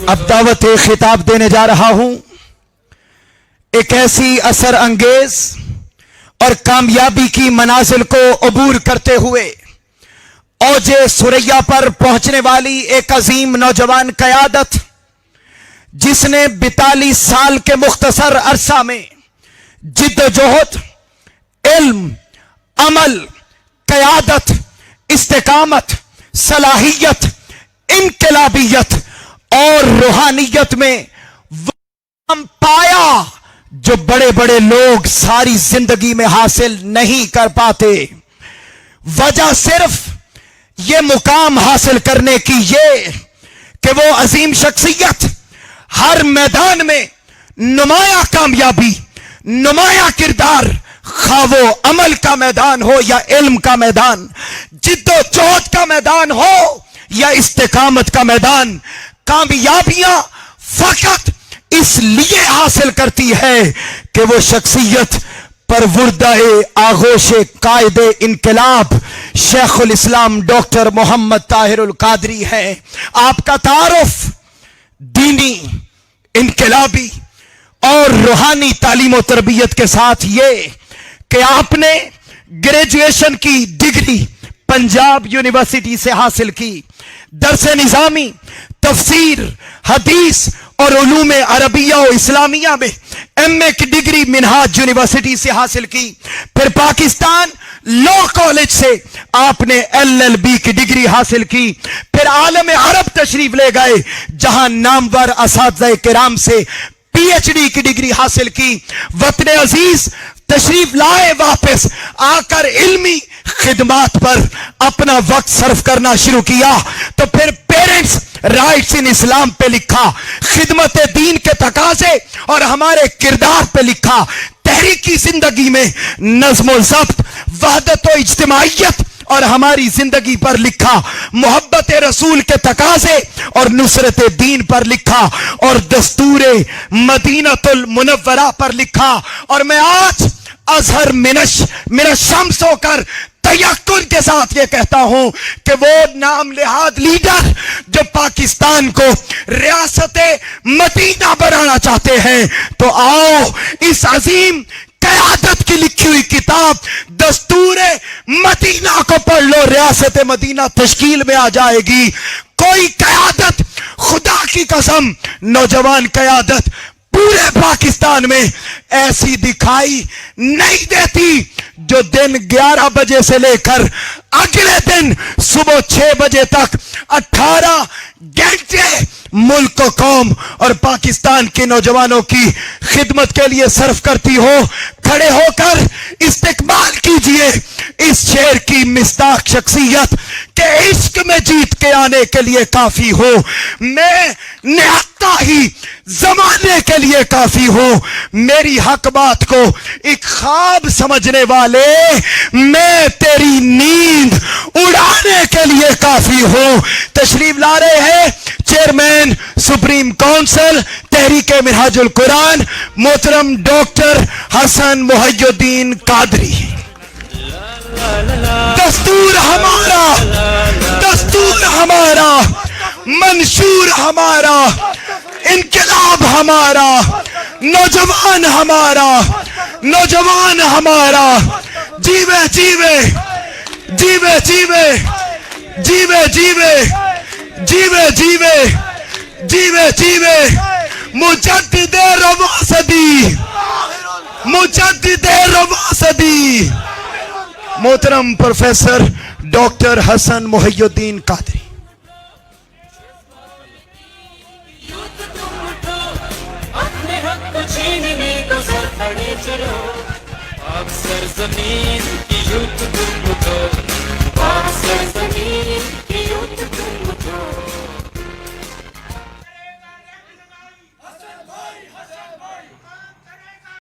اب دعوت خطاب دینے جا رہا ہوں ایک ایسی اثر انگیز اور کامیابی کی منازل کو عبور کرتے ہوئے اوج ثریا پر پہنچنے والی ایک عظیم نوجوان قیادت، جس نے 42 سال کے مختصر عرصہ میں جد و جہد، علم، عمل، قیادت، استقامت، صلاحیت، انقلابیت اور روحانیت میں وہ پایا جو بڑے بڑے لوگ ساری زندگی میں حاصل نہیں کر پاتے۔ وجہ صرف یہ مقام حاصل کرنے کی یہ کہ وہ عظیم شخصیت ہر میدان میں نمایاں کامیابی، نمایاں کردار، خواہ وہ عمل کا میدان ہو یا علم کا میدان، جد و جہد کا میدان ہو یا استقامت کا میدان، کامیابیاں فقط اس لیے حاصل کرتی ہے کہ وہ شخصیت پروردہ آغوش قائد انقلاب شیخ الاسلام ڈاکٹر محمد طاہر القادری ہے۔ آپ کا تعارف دینی، انقلابی اور روحانی تعلیم و تربیت کے ساتھ یہ کہ آپ نے گریجویشن کی ڈگری پنجاب یونیورسٹی سے حاصل کی، درس نظامی، تفسیر، حدیث اور علوم عربیہ و اسلامیہ میں ایم اے کی ڈگری منہاج یونیورسٹی سے حاصل کی، پھر پاکستان لا کالج سے آپ نے LLB کی ڈگری حاصل کی، پھر عالم عرب تشریف لے گئے جہاں نامور اساتذہ کرام سے PhD کی ڈگری حاصل کی، وطن عزیز تشریف لائے، واپس آ کر علمی خدمات پر اپنا وقت صرف کرنا شروع کیا، تو پھر پیرنٹس رائٹس ان اسلام پہ لکھا، خدمت دین کے تقاضے اور ہمارے کردار پہ لکھا، تحریکی زندگی میں نظم و ضبط، وحدت و اجتماعیت اور ہماری زندگی پر لکھا، محبت رسول کے تقاضے اور نصرت دین پر لکھا، اور دستور مدینہ المنورہ پر لکھا، اور میں آج ازہر من الشمس ہو کر تیقن کے ساتھ یہ کہتا ہوں کہ وہ نام نہاد لیڈر جو پاکستان کو ریاست مدینہ بنانا چاہتے ہیں، تو آؤ اس عظیم قیادت کی لکھی ہوئی کتاب دستور مدینہ کو پڑھ لو، ریاست مدینہ تشکیل میں آ جائے گی۔ کوئی قیادت، خدا کی قسم نوجوان قیادت پورے پاکستان میں ایسی دکھائی نہیں دیتی جو دن 11 بجے سے لے کر اگلے دن صبح 6 بجے تک 18 گھنٹے ملک و قوم اور پاکستان کے نوجوانوں کی خدمت کے لیے صرف کرتی ہو۔ کھڑے ہو کر استقبال کیجئے اس شعر کی مصداق شخصیت کہ عشق میں جیت کے آنے کے لیے کافی ہو، میں نہتا ہی زمانے کے لیے کافی ہوں، میری حق بات کو ایک خواب سمجھنے والے میں تیری نیند اڑانے کے لیے کافی ہوں۔ تشریف لا رہے ہیں چیئرمین سپریم کونسل تحریک منہاج القرآن محترم ڈاکٹر حسن محی الدین قادری۔ دستور ہمارا، دستور ہمارا، منشور ہمارا، انقلاب ہمارا، نوجوان ہمارا، نوجوان ہمارا، جیوے جیوے جیوے جیوے جیوے جیوے جیوے جیوے جیوے جیوے مجدد رواسدی، مجدد رواسدی محترم پروفیسر ڈاکٹر حسن محی الدین قادری۔ اکثر زمین کی یوت تم اٹھو،